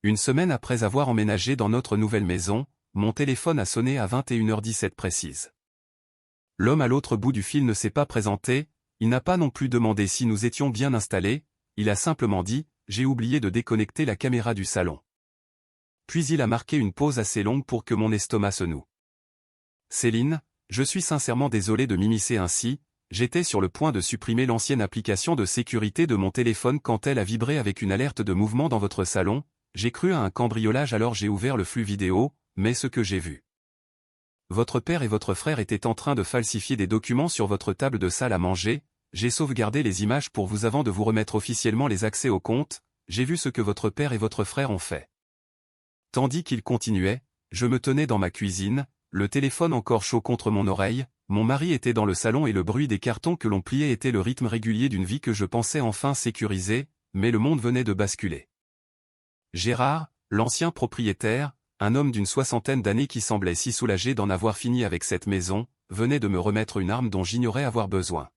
Une semaine après avoir emménagé dans notre nouvelle maison, mon téléphone a sonné à 21h17 précise. L'homme à l'autre bout du fil ne s'est pas présenté, il n'a pas non plus demandé si nous étions bien installés, il a simplement dit « J'ai oublié de déconnecter la caméra du salon ». Puis il a marqué une pause assez longue pour que mon estomac se noue. Céline, je suis sincèrement désolé de m'immiscer ainsi, j'étais sur le point de supprimer l'ancienne application de sécurité de mon téléphone quand elle a vibré avec une alerte de mouvement dans votre salon, j'ai cru à un cambriolage alors j'ai ouvert le flux vidéo, mais ce que j'ai vu. Votre père et votre frère étaient en train de falsifier des documents sur votre table de salle à manger, j'ai sauvegardé les images pour vous avant de vous remettre officiellement les accès au compte, j'ai vu ce que votre père et votre frère ont fait. Tandis qu'il continuait, je me tenais dans ma cuisine, le téléphone encore chaud contre mon oreille, mon mari était dans le salon et le bruit des cartons que l'on pliait était le rythme régulier d'une vie que je pensais enfin sécurisée, mais le monde venait de basculer. Gérard, l'ancien propriétaire, un homme d'une soixantaine d'années qui semblait si soulagé d'en avoir fini avec cette maison, venait de me remettre une arme dont j'ignorais avoir besoin.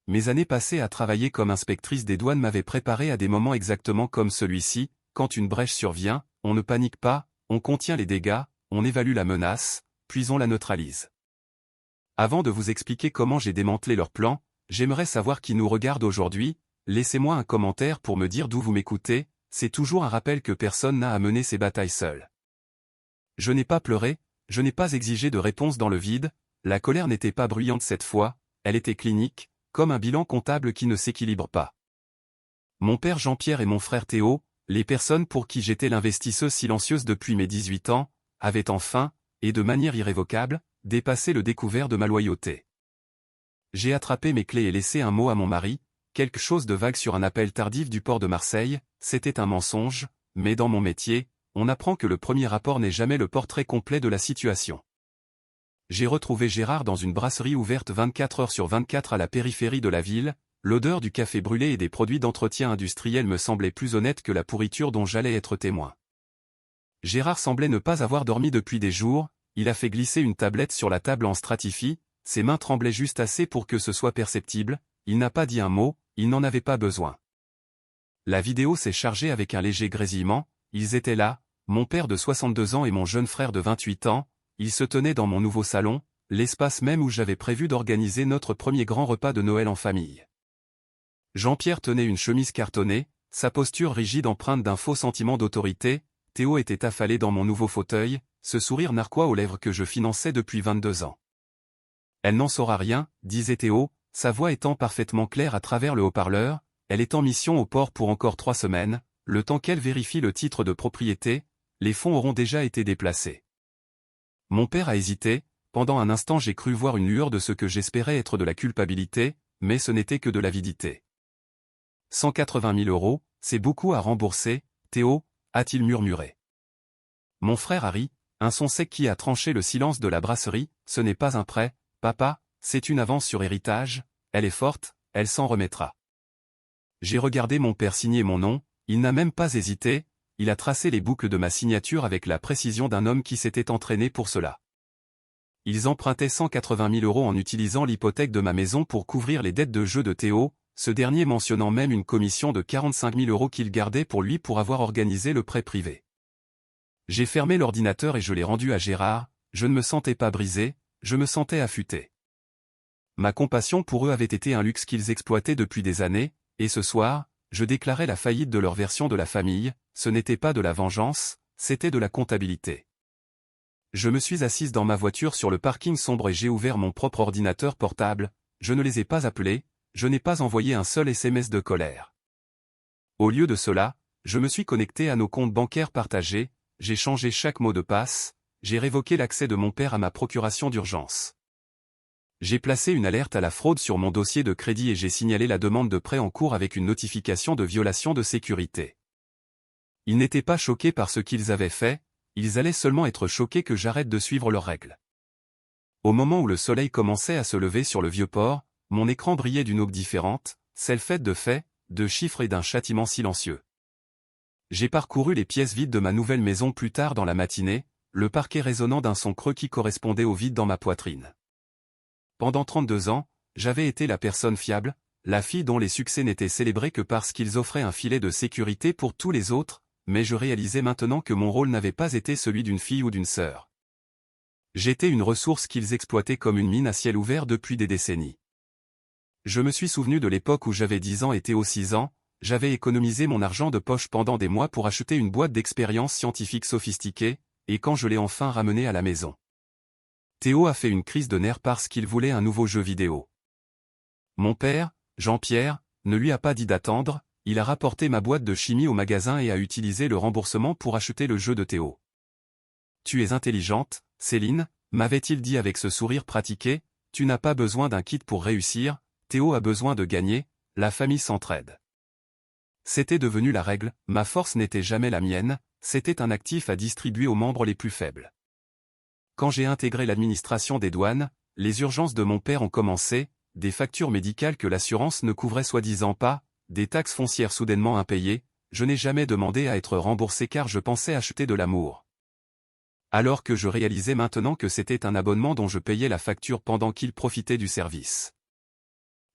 Mes années passées à travailler comme inspectrice des douanes m'avaient préparé à des moments exactement comme celui-ci, quand une brèche survient, on ne panique pas, on contient les dégâts, on évalue la menace, puis on la neutralise. Avant de vous expliquer comment j'ai démantelé leur plan, j'aimerais savoir qui nous regarde aujourd'hui, laissez-moi un commentaire pour me dire d'où vous m'écoutez, c'est toujours un rappel que personne n'a à mener ses batailles seul. Je n'ai pas pleuré, je n'ai pas exigé de réponse dans le vide, la colère n'était pas bruyante cette fois, elle était clinique, comme un bilan comptable qui ne s'équilibre pas. Mon père Jean-Pierre et mon frère Théo, les personnes pour qui j'étais l'investisseuse silencieuse depuis mes 18 ans, avaient enfin, et de manière irrévocable, dépassé le découvert de ma loyauté. J'ai attrapé mes clés et laissé un mot à mon mari, quelque chose de vague sur un appel tardif du port de Marseille, c'était un mensonge, mais dans mon métier, on apprend que le premier rapport n'est jamais le portrait complet de la situation. J'ai retrouvé Gérard dans une brasserie ouverte 24 heures sur 24 à la périphérie de la ville, l'odeur du café brûlé et des produits d'entretien industriel me semblait plus honnête que la pourriture dont j'allais être témoin. Gérard semblait ne pas avoir dormi depuis des jours, il a fait glisser une tablette sur la table en stratifie, ses mains tremblaient juste assez pour que ce soit perceptible, il n'a pas dit un mot, il n'en avait pas besoin. La vidéo s'est chargée avec un léger grésillement, ils étaient là, mon père de 62 ans et mon jeune frère de 28 ans, ils se tenaient dans mon nouveau salon, l'espace même où j'avais prévu d'organiser notre premier grand repas de Noël en famille. Jean-Pierre tenait une chemise cartonnée, sa posture rigide empreinte d'un faux sentiment d'autorité, Théo était affalé dans mon nouveau fauteuil, ce sourire narquois aux lèvres que je finançais depuis 22 ans. Elle n'en saura rien, disait Théo, sa voix étant parfaitement claire à travers le haut-parleur, elle est en mission au port pour encore 3 semaines, le temps qu'elle vérifie le titre de propriété, les fonds auront déjà été déplacés. Mon père a hésité, pendant un instant j'ai cru voir une lueur de ce que j'espérais être de la culpabilité, mais ce n'était que de l'avidité. 180 000 €, c'est beaucoup à rembourser, Théo, a-t-il murmuré. Mon frère Harry, un son sec qui a tranché le silence de la brasserie, ce n'est pas un prêt, papa, c'est une avance sur héritage, elle est forte, elle s'en remettra. J'ai regardé mon père signer mon nom, il n'a même pas hésité, il a tracé les boucles de ma signature avec la précision d'un homme qui s'était entraîné pour cela. Ils empruntaient 180 000 € en utilisant l'hypothèque de ma maison pour couvrir les dettes de jeu de Théo, ce dernier mentionnant même une commission de 45 000 € qu'il gardait pour lui pour avoir organisé le prêt privé. J'ai fermé l'ordinateur et je l'ai rendu à Gérard, je ne me sentais pas brisé, je me sentais affûté. Ma compassion pour eux avait été un luxe qu'ils exploitaient depuis des années, et ce soir, je déclarais la faillite de leur version de la famille, ce n'était pas de la vengeance, c'était de la comptabilité. Je me suis assise dans ma voiture sur le parking sombre et j'ai ouvert mon propre ordinateur portable, je ne les ai pas appelés, je n'ai pas envoyé un seul SMS de colère. Au lieu de cela, je me suis connecté à nos comptes bancaires partagés, j'ai changé chaque mot de passe, j'ai révoqué l'accès de mon père à ma procuration d'urgence. J'ai placé une alerte à la fraude sur mon dossier de crédit et j'ai signalé la demande de prêt en cours avec une notification de violation de sécurité. Ils n'étaient pas choqués par ce qu'ils avaient fait, ils allaient seulement être choqués que j'arrête de suivre leurs règles. Au moment où le soleil commençait à se lever sur le vieux port, mon écran brillait d'une aube différente, celle faite de faits, de chiffres et d'un châtiment silencieux. J'ai parcouru les pièces vides de ma nouvelle maison plus tard dans la matinée, le parquet résonnant d'un son creux qui correspondait au vide dans ma poitrine. Pendant 32 ans, j'avais été la personne fiable, la fille dont les succès n'étaient célébrés que parce qu'ils offraient un filet de sécurité pour tous les autres, mais je réalisais maintenant que mon rôle n'avait pas été celui d'une fille ou d'une sœur. J'étais une ressource qu'ils exploitaient comme une mine à ciel ouvert depuis des décennies. Je me suis souvenu de l'époque où j'avais 10 ans et Théo 6 ans, j'avais économisé mon argent de poche pendant des mois pour acheter une boîte d'expériences scientifiques sophistiquée, et quand je l'ai enfin ramenée à la maison. Théo a fait une crise de nerfs parce qu'il voulait un nouveau jeu vidéo. Mon père, Jean-Pierre, ne lui a pas dit d'attendre, il a rapporté ma boîte de chimie au magasin et a utilisé le remboursement pour acheter le jeu de Théo. « Tu es intelligente, Céline », m'avait-il dit avec ce sourire pratiqué, « tu n'as pas besoin d'un kit pour réussir, Théo a besoin de gagner, la famille s'entraide. » C'était devenu la règle, ma force n'était jamais la mienne, c'était un actif à distribuer aux membres les plus faibles. Quand j'ai intégré l'administration des douanes, les urgences de mon père ont commencé, des factures médicales que l'assurance ne couvrait soi-disant pas, des taxes foncières soudainement impayées, je n'ai jamais demandé à être remboursé car je pensais acheter de l'amour. Alors que je réalisais maintenant que c'était un abonnement dont je payais la facture pendant qu'il profitait du service.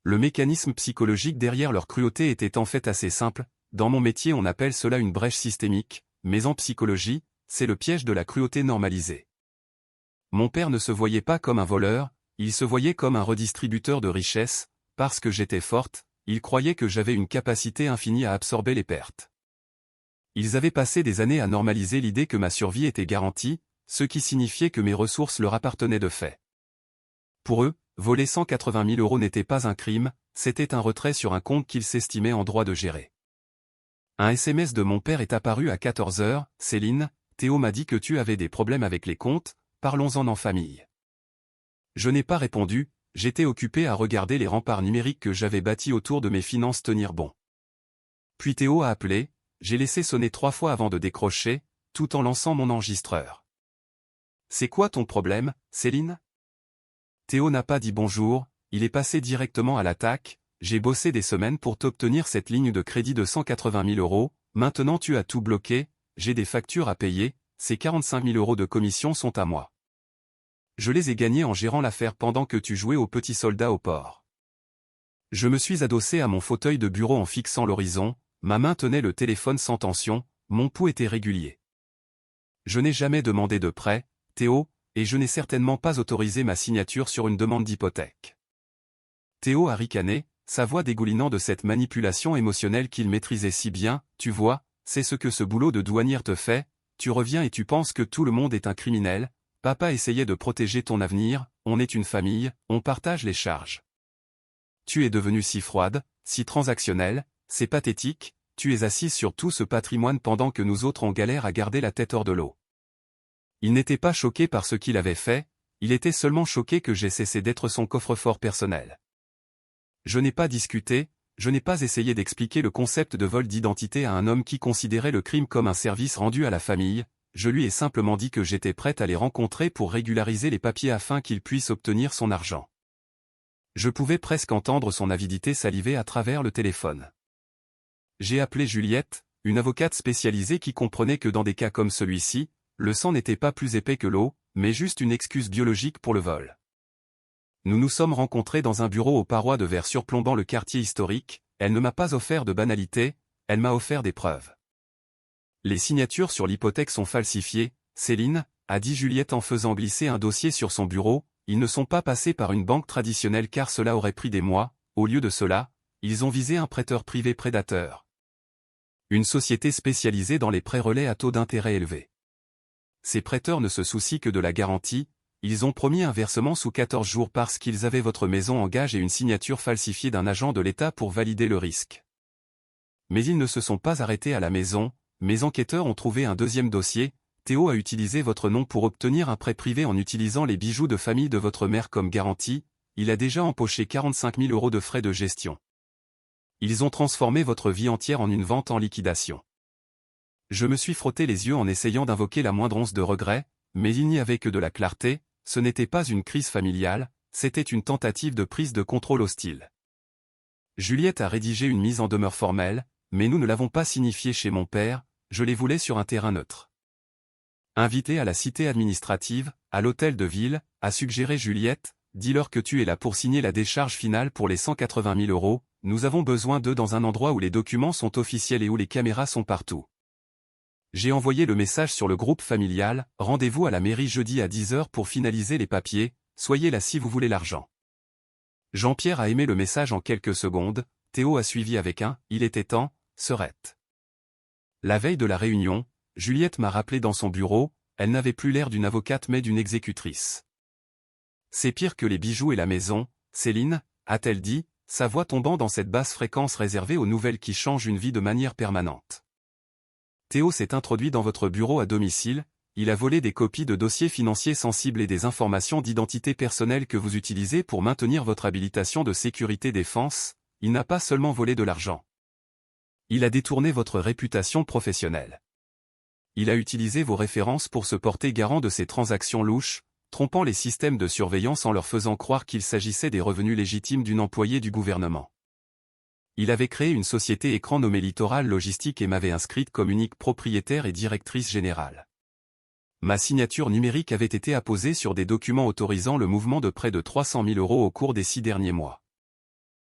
Le mécanisme psychologique derrière leur cruauté était en fait assez simple, dans mon métier on appelle cela une brèche systémique, mais en psychologie, c'est le piège de la cruauté normalisée. Mon père ne se voyait pas comme un voleur, il se voyait comme un redistributeur de richesses, parce que j'étais forte, il croyait que j'avais une capacité infinie à absorber les pertes. Ils avaient passé des années à normaliser l'idée que ma survie était garantie, ce qui signifiait que mes ressources leur appartenaient de fait. Pour eux, voler 180 000 € n'était pas un crime, c'était un retrait sur un compte qu'ils s'estimaient en droit de gérer. Un SMS de mon père est apparu à 14 h, « Céline, Théo m'a dit que tu avais des problèmes avec les comptes, parlons-en en famille. » Je n'ai pas répondu, j'étais occupé à regarder les remparts numériques que j'avais bâtis autour de mes finances tenir bon. Puis Théo a appelé, j'ai laissé sonner 3 fois avant de décrocher, tout en lançant mon enregistreur. « C'est quoi ton problème, Céline ?» Théo n'a pas dit bonjour, il est passé directement à l'attaque, j'ai bossé des semaines pour t'obtenir cette ligne de crédit de 180 000 €, maintenant tu as tout bloqué, j'ai des factures à payer, ces 45 000 € de commission sont à moi. Je les ai gagnés en gérant l'affaire pendant que tu jouais au petit soldat au port. Je me suis adossé à mon fauteuil de bureau en fixant l'horizon, ma main tenait le téléphone sans tension, mon pouls était régulier. Je n'ai jamais demandé de prêt, Théo, et je n'ai certainement pas autorisé ma signature sur une demande d'hypothèque. Théo a ricané, sa voix dégoulinant de cette manipulation émotionnelle qu'il maîtrisait si bien, tu vois, c'est ce que ce boulot de douanière te fait, tu reviens et tu penses que tout le monde est un criminel, papa essayait de protéger ton avenir, on est une famille, on partage les charges. Tu es devenue si froide, si transactionnelle, c'est pathétique, tu es assise sur tout ce patrimoine pendant que nous autres on galère à garder la tête hors de l'eau. Il n'était pas choqué par ce qu'il avait fait, il était seulement choqué que j'ai cessé d'être son coffre-fort personnel. Je n'ai pas discuté, je n'ai pas essayé d'expliquer le concept de vol d'identité à un homme qui considérait le crime comme un service rendu à la famille, je lui ai simplement dit que j'étais prête à les rencontrer pour régulariser les papiers afin qu'il puisse obtenir son argent. Je pouvais presque entendre son avidité saliver à travers le téléphone. J'ai appelé Juliette, une avocate spécialisée qui comprenait que dans des cas comme celui-ci, le sang n'était pas plus épais que l'eau, mais juste une excuse biologique pour le vol. Nous nous sommes rencontrés dans un bureau aux parois de verre surplombant le quartier historique, elle ne m'a pas offert de banalité, elle m'a offert des preuves. Les signatures sur l'hypothèque sont falsifiées, Céline, a dit Juliette en faisant glisser un dossier sur son bureau, ils ne sont pas passés par une banque traditionnelle car cela aurait pris des mois, au lieu de cela, ils ont visé un prêteur privé prédateur. Une société spécialisée dans les prêts relais à taux d'intérêt élevés. Ces prêteurs ne se soucient que de la garantie, ils ont promis un versement sous 14 jours parce qu'ils avaient votre maison en gage et une signature falsifiée d'un agent de l'État pour valider le risque. Mais ils ne se sont pas arrêtés à la maison, mes enquêteurs ont trouvé un deuxième dossier, Théo a utilisé votre nom pour obtenir un prêt privé en utilisant les bijoux de famille de votre mère comme garantie, il a déjà empoché 45 000 € de frais de gestion. Ils ont transformé votre vie entière en une vente en liquidation. Je me suis frotté les yeux en essayant d'invoquer la moindre once de regret, mais il n'y avait que de la clarté, ce n'était pas une crise familiale, c'était une tentative de prise de contrôle hostile. Juliette a rédigé une mise en demeure formelle, mais nous ne l'avons pas signifiée chez mon père, je les voulais sur un terrain neutre. Invité à la cité administrative, à l'hôtel de ville, a suggéré Juliette, dis-leur que tu es là pour signer la décharge finale pour les 180 000 €, nous avons besoin d'eux dans un endroit où les documents sont officiels et où les caméras sont partout. J'ai envoyé le message sur le groupe familial, rendez-vous à la mairie jeudi à 10 h pour finaliser les papiers, soyez là si vous voulez l'argent. Jean-Pierre a aimé le message en quelques secondes, Théo a suivi avec un « il était temps », serette. La veille de la réunion, Juliette m'a rappelé dans son bureau, elle n'avait plus l'air d'une avocate mais d'une exécutrice. C'est pire que les bijoux et la maison, Céline, a-t-elle dit, sa voix tombant dans cette basse fréquence réservée aux nouvelles qui changent une vie de manière permanente. Théo s'est introduit dans votre bureau à domicile, il a volé des copies de dossiers financiers sensibles et des informations d'identité personnelle que vous utilisez pour maintenir votre habilitation de sécurité défense, il n'a pas seulement volé de l'argent. Il a détourné votre réputation professionnelle. Il a utilisé vos références pour se porter garant de ces transactions louches, trompant les systèmes de surveillance en leur faisant croire qu'il s'agissait des revenus légitimes d'une employée du gouvernement. Il avait créé une société écran nommée Littoral Logistique et m'avait inscrite comme unique propriétaire et directrice générale. Ma signature numérique avait été apposée sur des documents autorisant le mouvement de près de 300 000 € au cours des 6 derniers mois.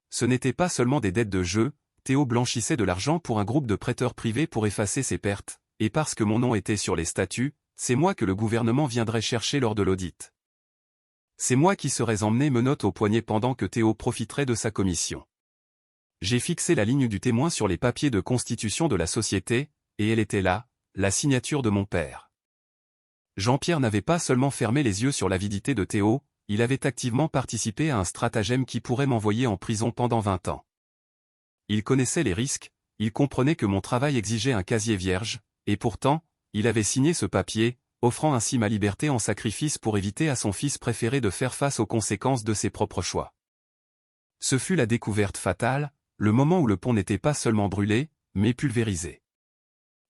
Ce n'était pas seulement des dettes de jeu, Théo blanchissait de l'argent pour un groupe de prêteurs privés pour effacer ses pertes, et parce que mon nom était sur les statuts, c'est moi que le gouvernement viendrait chercher lors de l'audit. C'est moi qui serais emmené menottes au poignet pendant que Théo profiterait de sa commission. J'ai fixé la ligne du témoin sur les papiers de constitution de la société, et elle était là, la signature de mon père. Jean-Pierre n'avait pas seulement fermé les yeux sur l'avidité de Théo, il avait activement participé à un stratagème qui pourrait m'envoyer en prison pendant 20 ans. Il connaissait les risques, il comprenait que mon travail exigeait un casier vierge, et pourtant, il avait signé ce papier, offrant ainsi ma liberté en sacrifice pour éviter à son fils préféré de faire face aux conséquences de ses propres choix. Ce fut la découverte fatale, le moment où le pont n'était pas seulement brûlé, mais pulvérisé.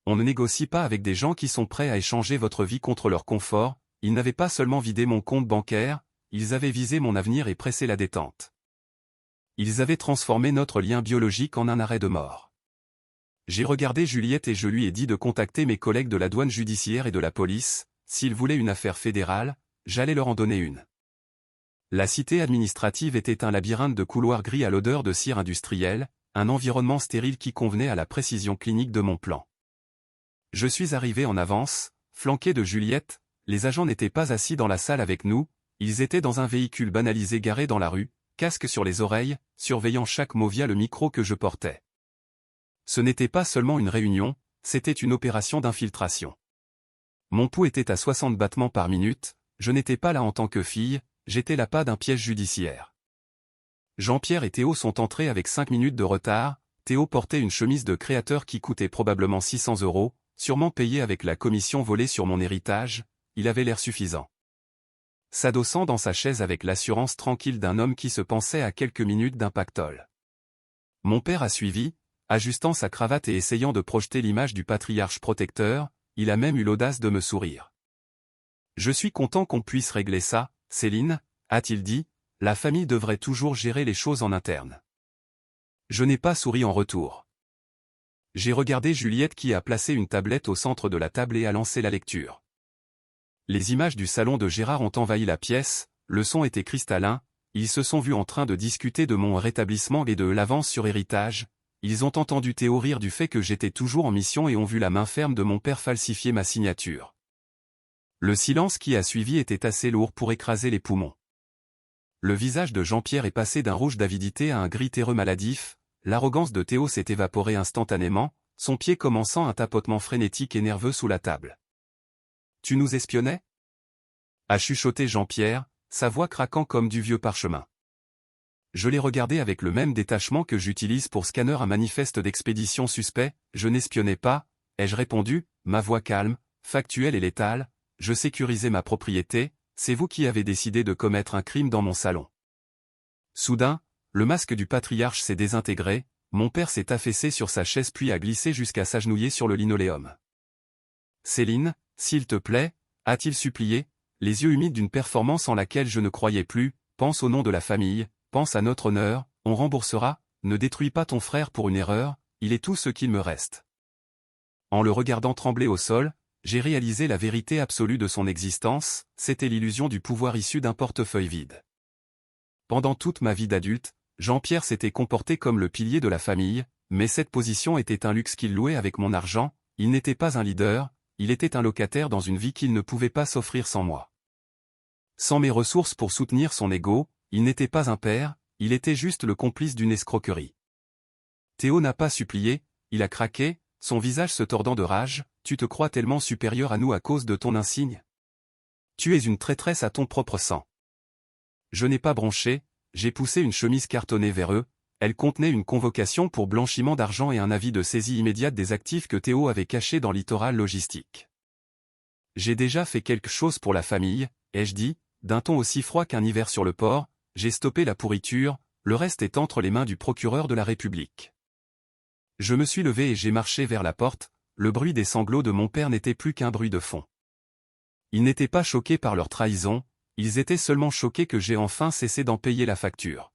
On ne négocie pas avec des gens qui sont prêts à échanger votre vie contre leur confort, ils n'avaient pas seulement vidé mon compte bancaire, ils avaient visé mon avenir et pressé la détente. Ils avaient transformé notre lien biologique en un arrêt de mort. J'ai regardé Juliette et je lui ai dit de contacter mes collègues de la douane judiciaire et de la police, s'ils voulaient une affaire fédérale, j'allais leur en donner une. La cité administrative était un labyrinthe de couloirs gris à l'odeur de cire industrielle, un environnement stérile qui convenait à la précision clinique de mon plan. Je suis arrivé en avance, flanqué de Juliette, les agents n'étaient pas assis dans la salle avec nous, ils étaient dans un véhicule banalisé garé dans la rue, casque sur les oreilles, surveillant chaque mot via le micro que je portais. Ce n'était pas seulement une réunion, c'était une opération d'infiltration. Mon pouls était à 60 battements par minute, je n'étais pas là en tant que fille, j'étais l'appât d'un piège judiciaire. Jean-Pierre et Théo sont entrés avec 5 minutes de retard, Théo portait une chemise de créateur qui coûtait probablement 600 €, sûrement payée avec la commission volée sur mon héritage, il avait l'air suffisant. S'adossant dans sa chaise avec l'assurance tranquille d'un homme qui se pensait à quelques minutes d'un pactole. Mon père a suivi, ajustant sa cravate et essayant de projeter l'image du patriarche protecteur, il a même eu l'audace de me sourire. « Je suis content qu'on puisse régler ça, Céline, » a-t-il dit, « la famille devrait toujours gérer les choses en interne. » Je n'ai pas souri en retour. J'ai regardé Juliette qui a placé une tablette au centre de la table et a lancé la lecture. Les images du salon de Gérard ont envahi la pièce, le son était cristallin, ils se sont vus en train de discuter de mon rétablissement et de l'avance sur héritage, ils ont entendu Théo rire du fait que j'étais toujours en mission et ont vu la main ferme de mon père falsifier ma signature. Le silence qui a suivi était assez lourd pour écraser les poumons. Le visage de Jean-Pierre est passé d'un rouge d'avidité à un gris terreux maladif, l'arrogance de Théo s'est évaporée instantanément, son pied commençant un tapotement frénétique et nerveux sous la table. « Tu nous espionnais » a chuchoté Jean-Pierre, sa voix craquant comme du vieux parchemin. Je l'ai regardé avec le même détachement que j'utilise pour scanner un manifeste d'expédition suspect, je n'espionnais pas, ai-je répondu, ma voix calme, factuelle et létale, je sécurisais ma propriété, c'est vous qui avez décidé de commettre un crime dans mon salon. Soudain, le masque du patriarche s'est désintégré, mon père s'est affaissé sur sa chaise puis a glissé jusqu'à s'agenouiller sur le linoléum. « Céline, s'il te plaît, » a-t-il supplié, les yeux humides d'une performance en laquelle je ne croyais plus, pense au nom de la famille, pense à notre honneur, on remboursera, ne détruis pas ton frère pour une erreur, il est tout ce qu'il me reste. En le regardant trembler au sol, j'ai réalisé la vérité absolue de son existence, c'était l'illusion du pouvoir issu d'un portefeuille vide. Pendant toute ma vie d'adulte, Jean-Pierre s'était comporté comme le pilier de la famille, mais cette position était un luxe qu'il louait avec mon argent, il n'était pas un leader, il était un locataire dans une vie qu'il ne pouvait pas s'offrir sans moi. Sans mes ressources pour soutenir son ego, il n'était pas un père, il était juste le complice d'une escroquerie. Théo n'a pas supplié, il a craqué, son visage se tordant de rage. Tu te crois tellement supérieur à nous à cause de ton insigne? Tu es une traîtresse à ton propre sang. Je n'ai pas bronché, j'ai poussé une chemise cartonnée vers eux, elle contenait une convocation pour blanchiment d'argent et un avis de saisie immédiate des actifs que Théo avait cachés dans Littoral Logistique. J'ai déjà fait quelque chose pour la famille, ai-je dit, d'un ton aussi froid qu'un hiver sur le port, j'ai stoppé la pourriture, le reste est entre les mains du procureur de la République. Je me suis levé et j'ai marché vers la porte. Le bruit des sanglots de mon père n'était plus qu'un bruit de fond. Ils n'étaient pas choqués par leur trahison, ils étaient seulement choqués que j'ai enfin cessé d'en payer la facture.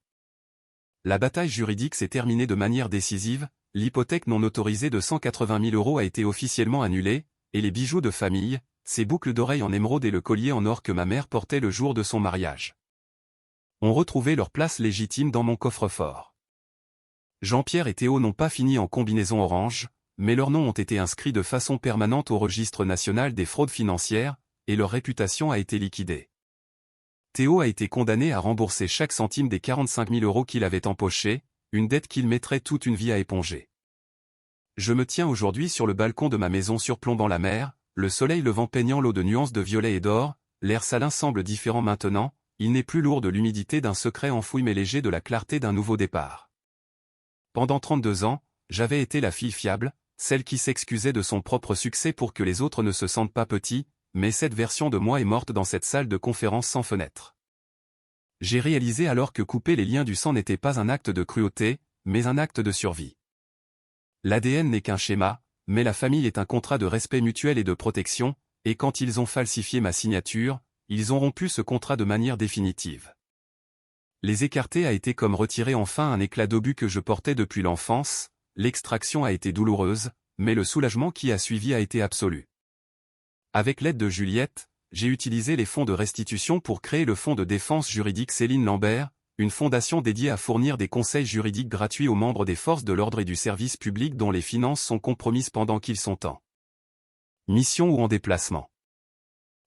La bataille juridique s'est terminée de manière décisive, l'hypothèque non autorisée de 180 000 € a été officiellement annulée, et les bijoux de famille, ces boucles d'oreilles en émeraude et le collier en or que ma mère portait le jour de son mariage, ont retrouvé leur place légitime dans mon coffre-fort. Jean-Pierre et Théo n'ont pas fini en combinaison orange, mais leurs noms ont été inscrits de façon permanente au registre national des fraudes financières, et leur réputation a été liquidée. Théo a été condamné à rembourser chaque centime des 45 000 € qu'il avait empochés, une dette qu'il mettrait toute une vie à éponger. Je me tiens aujourd'hui sur le balcon de ma maison surplombant la mer, le soleil levant peignant l'eau de nuances de violet et d'or, l'air salin semble différent maintenant, il n'est plus lourd de l'humidité d'un secret enfoui mais léger de la clarté d'un nouveau départ. Pendant 32 ans, j'avais été la fille fiable, celle qui s'excusait de son propre succès pour que les autres ne se sentent pas petits, mais cette version de moi est morte dans cette salle de conférence sans fenêtre. J'ai réalisé alors que couper les liens du sang n'était pas un acte de cruauté, mais un acte de survie. L'ADN n'est qu'un schéma, mais la famille est un contrat de respect mutuel et de protection, et quand ils ont falsifié ma signature, ils ont rompu ce contrat de manière définitive. Les écarter a été comme retirer enfin un éclat d'obus que je portais depuis l'enfance, l'extraction a été douloureuse, mais le soulagement qui a suivi a été absolu. Avec l'aide de Juliette, j'ai utilisé les fonds de restitution pour créer le fonds de défense juridique Céline Lambert, une fondation dédiée à fournir des conseils juridiques gratuits aux membres des forces de l'ordre et du service public dont les finances sont compromises pendant qu'ils sont en mission ou en déplacement.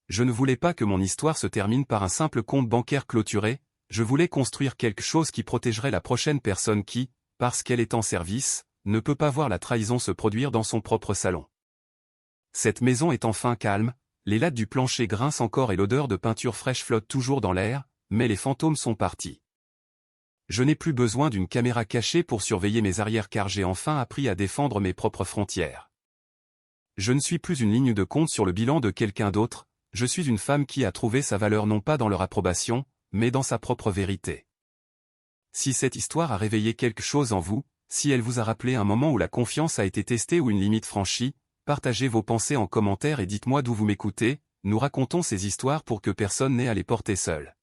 Je ne voulais pas que mon histoire se termine par un simple compte bancaire clôturé, je voulais construire quelque chose qui protégerait la prochaine personne qui, parce qu'elle est en service, ne peut pas voir la trahison se produire dans son propre salon. Cette maison est enfin calme, les lattes du plancher grincent encore et l'odeur de peinture fraîche flotte toujours dans l'air, mais les fantômes sont partis. Je n'ai plus besoin d'une caméra cachée pour surveiller mes arrières car j'ai enfin appris à défendre mes propres frontières. Je ne suis plus une ligne de compte sur le bilan de quelqu'un d'autre, je suis une femme qui a trouvé sa valeur non pas dans leur approbation, mais dans sa propre vérité. Si cette histoire a réveillé quelque chose en vous, si elle vous a rappelé un moment où la confiance a été testée ou une limite franchie, partagez vos pensées en commentaire et dites-moi d'où vous m'écoutez, nous racontons ces histoires pour que personne n'ait à les porter seul.